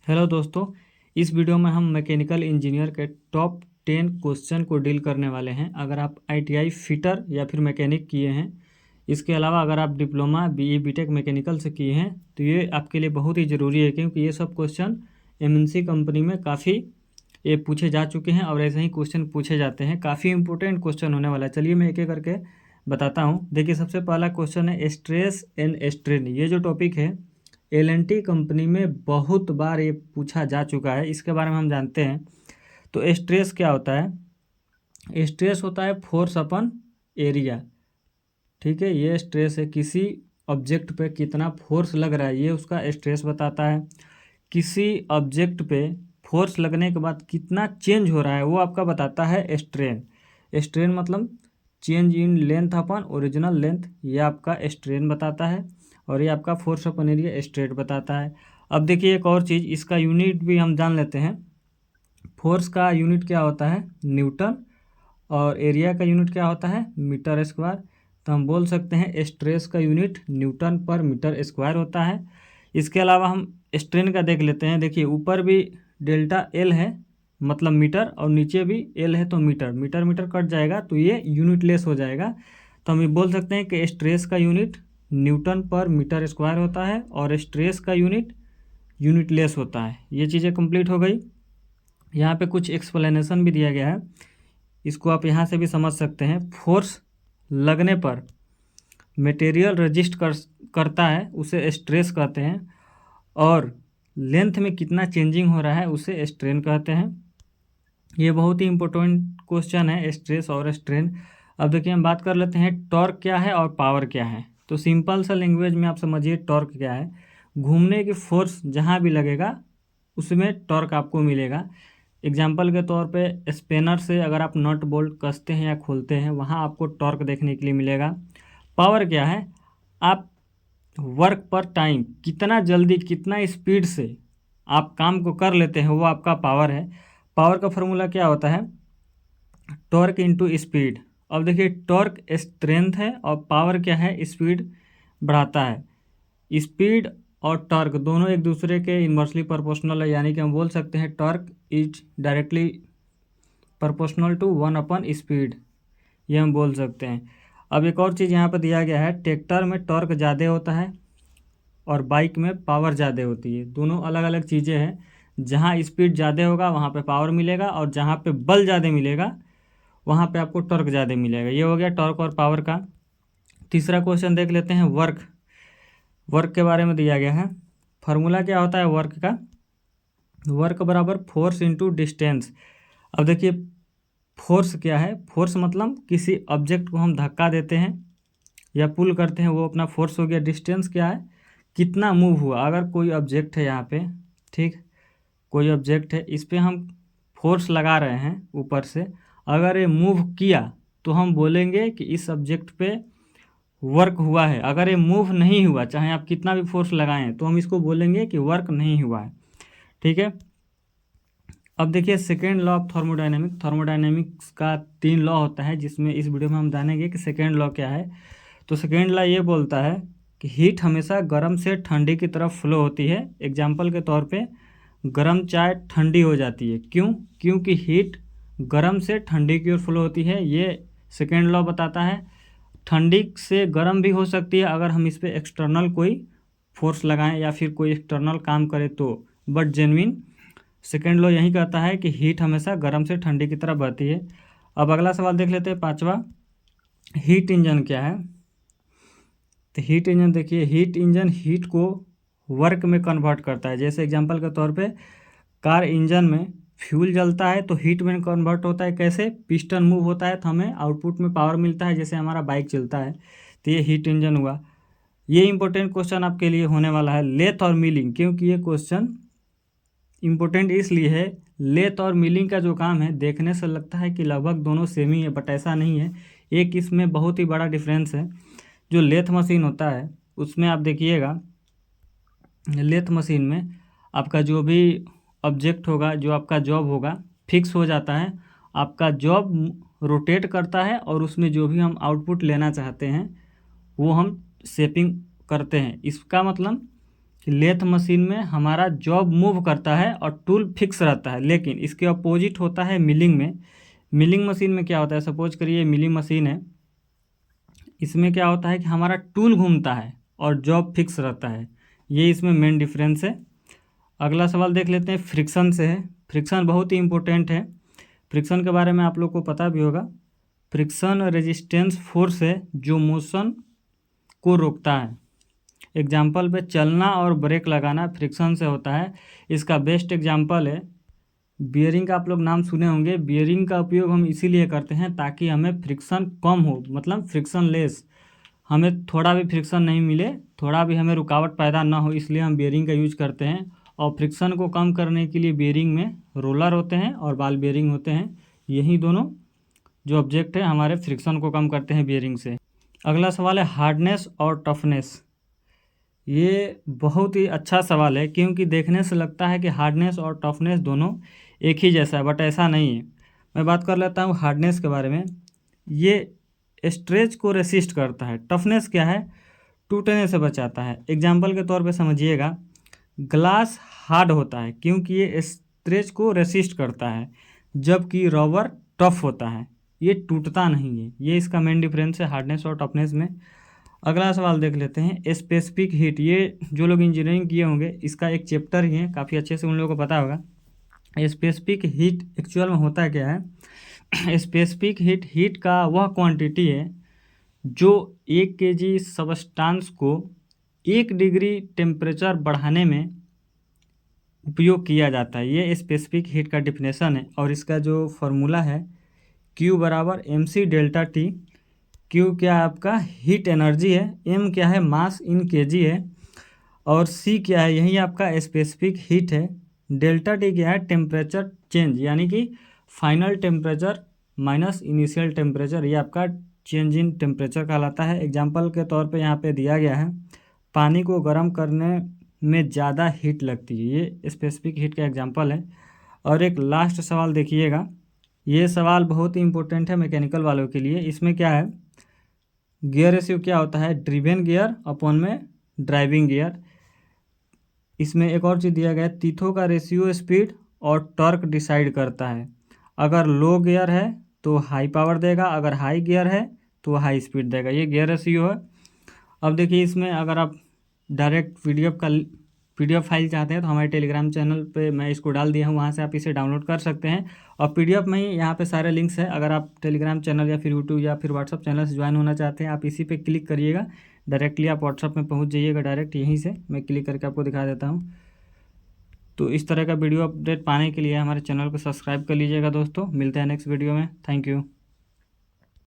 Hello दोस्तों, इस video में हम मैकेनिकल इंजीनियर के टॉप 10 क्वेश्चन को डील करने वाले हैं। अगर आप आईटीआई फिटर या फिर मैकेनिक किए हैं, इसके अलावा अगर आप डिप्लोमा बीई बीटेक मैकेनिकल से किए हैं तो ये आपके लिए बहुत ही ज़रूरी है, क्योंकि ये सब क्वेश्चन एमएनसी कंपनी में काफ़ी ये पूछे जा चुके हैं और ऐसे ही क्वेश्चन पूछे जाते हैं। काफ़ी इंपॉर्टेंट क्वेश्चन होने वाला है। चलिए मैं एक एक करके बताता हूँ। देखिए, सबसे पहला क्वेश्चन है स्ट्रेस एंड स्ट्रेन। ये जो टॉपिक है एलएनटी कंपनी में बहुत बार ये पूछा जा चुका है, इसके बारे में हम जानते हैं। तो स्ट्रेस क्या होता है? स्ट्रेस होता है फोर्स अपन एरिया। ठीक है, ये स्ट्रेस है, किसी ऑब्जेक्ट पे कितना फोर्स लग रहा है ये उसका स्ट्रेस बताता है। किसी ऑब्जेक्ट पे फोर्स लगने के बाद कितना चेंज हो रहा है वो आपका बताता है स्ट्रेन। स्ट्रेन मतलब change in length upon original length, ये आपका स्ट्रेन बताता है। और ये आपका फोर्स अपन एरिया स्ट्रेट बताता है। अब देखिए एक और चीज़, इसका यूनिट भी हम जान लेते हैं। फोर्स का यूनिट क्या होता है? न्यूटन। और एरिया का यूनिट क्या होता है? Metre square. तो हम बोल सकते हैं स्ट्रेस का यूनिट न्यूटन पर मीटर स्क्वायर होता है। इसके अलावा हम स्ट्रेन का देख लेते हैं। देखिए ऊपर भी डेल्टा एल है मतलब मीटर, और नीचे भी एल है तो मीटर। मीटर मीटर कट जाएगा तो ये यूनिट लेस हो जाएगा। तो हम ये बोल सकते हैं कि स्ट्रेस का यूनिट न्यूटन पर मीटर स्क्वायर होता है और स्ट्रेस का यूनिट यूनिट लेस होता है। ये चीज़ें कंप्लीट हो गई। यहाँ पे कुछ एक्सप्लेनेशन भी दिया गया है, इसको आप यहाँ से भी समझ सकते हैं। फोर्स लगने पर मटेरियल रजिस्ट करता है उसे स्ट्रेस कहते हैं, और लेंथ में कितना चेंजिंग हो रहा है उसे स्ट्रेन कहते हैं। ये बहुत ही इंपॉर्टेंट क्वेश्चन है, स्ट्रेस और स्ट्रेन। अब देखिए हम बात कर लेते हैं टॉर्क क्या है और पावर क्या है। तो सिंपल सा लैंग्वेज में आप समझिए टॉर्क क्या है। घूमने की फोर्स जहाँ भी लगेगा उसमें टॉर्क आपको मिलेगा। एग्जाम्पल के तौर पे स्पेनर से अगर आप नट बोल्ट कसते हैं या खोलते हैं, वहाँ आपको टॉर्क देखने के लिए मिलेगा। पावर क्या है? आप वर्क पर टाइम कितना जल्दी कितना स्पीड से आप काम को कर लेते हैं वो आपका पावर है। पावर का फॉर्मूला क्या होता है? Torque into speed. अब देखिए टॉर्क स्ट्रेंथ है और पावर क्या है? स्पीड बढ़ाता है। स्पीड और टॉर्क दोनों एक दूसरे के इन्वर्सली प्रोपोर्शनल है, यानी कि हम बोल सकते हैं torque is directly proportional to 1/स्पीड। ये हम बोल सकते हैं। अब एक और चीज़ यहाँ पर दिया गया है, ट्रैक्टर में टॉर्क ज़्यादा होता है और बाइक में पावर ज़्यादा होती है। दोनों अलग अलग चीज़ें हैं। जहाँ स्पीड ज़्यादा होगा वहाँ पे पावर मिलेगा, और जहाँ पे बल ज़्यादा मिलेगा वहाँ पे आपको टॉर्क ज़्यादा मिलेगा। ये हो गया टॉर्क और पावर का। तीसरा क्वेश्चन देख लेते हैं वर्क। वर्क के बारे में दिया गया है। फार्मूला क्या होता है वर्क का? वर्क बराबर फोर्स इंटू डिस्टेंस। अब देखिए फोर्स क्या है? फोर्स मतलब किसी ऑब्जेक्ट को हम धक्का देते हैं या पुल करते हैं, वो अपना फोर्स हो गया। डिस्टेंस क्या है? कितना मूव हुआ। अगर कोई ऑब्जेक्ट है यहाँ पे, ठीक, कोई ऑब्जेक्ट है, इस पर हम फोर्स लगा रहे हैं ऊपर से, अगर ये मूव किया तो हम बोलेंगे कि इस ऑब्जेक्ट पे वर्क हुआ है। अगर ये मूव नहीं हुआ, चाहे आप कितना भी फोर्स लगाएं, तो हम इसको बोलेंगे कि वर्क नहीं हुआ है। ठीक है। अब देखिए second law of thermodynamic. Thermodynamics का 3 लॉ होता है, जिसमें इस वीडियो में हम जानेंगे कि सेकेंड लॉ क्या है। तो सेकेंड लॉ ये बोलता है कि हीट हमेशा गर्म से ठंडी की तरफ फ्लो होती है। एग्जाम्पल के तौर पे गर्म चाय ठंडी हो जाती है। क्यों? क्योंकि हीट गर्म से ठंडी की ओर फ्लो होती है। ये सेकेंड लॉ बताता है। ठंडी से गर्म भी हो सकती है अगर हम इस पर एक्सटर्नल कोई फोर्स लगाएं या फिर कोई एक्सटर्नल काम करें तो, बट जेन्युइन सेकेंड लॉ यही कहता है कि हीट हमेशा गर्म से ठंडी की तरफ बहती है। अब अगला सवाल देख लेते हैं, 5वां। हीट इंजन क्या है? तो हीट इंजन देखिए, हीट इंजन हीट को वर्क में कन्वर्ट करता है। जैसे एग्जांपल के तौर पे कार इंजन में फ्यूल जलता है तो हीट में कन्वर्ट होता है। कैसे? पिस्टन मूव होता है तो हमें आउटपुट में पावर मिलता है, जैसे हमारा बाइक चलता है। तो ये हीट इंजन हुआ। ये इंपॉर्टेंट क्वेश्चन आपके लिए होने वाला है, लेथ और मिलिंग। क्योंकि ये क्वेश्चन इम्पोर्टेंट इसलिए है, लेथ और मिलिंग का जो काम है देखने से लगता है कि लगभग दोनों सेम ही है, बट ऐसा नहीं है। एक इसमें बहुत ही बड़ा डिफरेंस है। जो लेथ मशीन होता है उसमें आप देखिएगा, लेथ मशीन में आपका जो भी ऑब्जेक्ट होगा, जो आपका जॉब होगा, फिक्स हो जाता है। आपका जॉब रोटेट करता है और उसमें जो भी हम आउटपुट लेना चाहते हैं वो हम शेपिंग करते हैं। इसका मतलब कि लेथ मशीन में हमारा जॉब मूव करता है और टूल फिक्स रहता है, लेकिन इसके अपोजिट होता है मिलिंग में। मिलिंग मशीन में क्या होता है, सपोज करिए मिलिंग मशीन है, इसमें क्या होता है कि हमारा टूल घूमता है और जॉब फिक्स रहता है। ये इसमें मेन डिफरेंस है। अगला सवाल देख लेते हैं, फ्रिक्शन से है। फ्रिक्शन बहुत ही इंपॉर्टेंट है। फ्रिक्शन के बारे में आप लोग को पता भी होगा। फ्रिक्शन रेजिस्टेंस फोर्स है जो मोशन को रोकता है। एग्जाम्पल पे चलना और ब्रेक लगाना फ्रिक्शन से होता है। इसका बेस्ट एग्जाम्पल है बियरिंग का। आप लोग नाम सुने होंगे। बियरिंग का उपयोग हम इसीलिए करते हैं ताकि हमें फ्रिक्शन कम हो, मतलब फ्रिक्शन लेस, हमें थोड़ा भी फ्रिक्शन नहीं मिले, थोड़ा भी हमें रुकावट पैदा ना हो, इसलिए हम बियरिंग का यूज करते हैं। और फ्रिक्शन को कम करने के लिए बियरिंग में रोलर होते हैं और बॉल बियरिंग होते हैं। यही दोनों जो ऑब्जेक्ट है हमारे फ्रिक्शन को कम करते हैं बियरिंग से। अगला सवाल है हार्डनेस और टफनेस। ये बहुत ही अच्छा सवाल है क्योंकि देखने से लगता है कि हार्डनेस और टफनेस दोनों एक ही जैसा है, बट ऐसा नहीं है। मैं बात कर लेता हूँ हार्डनेस के बारे में। ये स्ट्रेच को रेसिस्ट करता है। टफनेस क्या है, टूटने से बचाता है। एग्जाम्पल के तौर पे समझिएगा, ग्लास हार्ड होता है क्योंकि ये स्ट्रेच को रेसिस्ट करता है, जबकि रबर टफ होता है, ये टूटता नहीं है। ये इसका मेन डिफरेंस है हार्डनेस और टफनेस में। अगला सवाल देख लेते हैं, स्पेसिफिक हीट। ये जो लोग इंजीनियरिंग किए होंगे इसका एक चैप्टर ही है, काफ़ी अच्छे से उन लोगों को पता होगा। स्पेसिफिक हीट एक्चुअल में होता क्या है। स्पेसिफिक हीट का वह क्वांटिटी है जो 1 kg सबस्टांस को 1 डिग्री टेम्परेचर बढ़ाने में उपयोग किया जाता है। ये स्पेसिफिक हीट का डिफिनेशन है और इसका जो फॉर्मूला है Q बराबर mc डेल्टा टी। Q क्या है आपका हीट एनर्जी है, M क्या है मास इन kg है, और C क्या है यही आपका स्पेसिफिक हीट है। डेल्टा टी क्या है टेम्परेचर चेंज, यानी कि final temperature minus initial temperature, ये आपका चेंज इन टेम्परेचर कहलाता है। एग्जाम्पल के तौर पे यहाँ पे दिया गया है, पानी को गर्म करने में ज़्यादा हीट लगती है, ये स्पेसिफिक हीट का एग्जाम्पल है। और एक लास्ट सवाल देखिएगा, ये सवाल बहुत ही इंपॉर्टेंट है मैकेनिकल वालों के लिए। इसमें क्या है, गियर रेशियो क्या होता है, ड्रिवेन गियर अपॉन में ड्राइविंग गियर। इसमें एक और चीज़ दिया गया है, तीथों का रेशियो स्पीड और टॉर्क डिसाइड करता है। अगर लो गियर है तो हाई पावर देगा, अगर हाई गियर है तो हाई स्पीड देगा। ये गियर रेशियो है। अब देखिए इसमें अगर आप डायरेक्ट पीडीएफ फाइल चाहते हैं तो हमारे टेलीग्राम चैनल पे मैं इसको डाल दिया हूँ, वहाँ से आप इसे डाउनलोड कर सकते हैं। और पीडीएफ में ही यहाँ पे सारे लिंक्स हैं। अगर आप टेलीग्राम चैनल या फिर यूट्यूब या फिर व्हाट्सअप चैनल से ज्वाइन होना चाहते हैं, आप इसी पे क्लिक करिएगा, डायरेक्टली आप व्हाट्सअप में पहुँच जाइएगा। डायरेक्ट यहीं से मैं क्लिक करके आपको दिखा देता हूँ। तो इस तरह का वीडियो अपडेट पाने के लिए हमारे चैनल को सब्सक्राइब कर लीजिएगा दोस्तों। मिलते हैं नेक्स्ट वीडियो में। Thank you.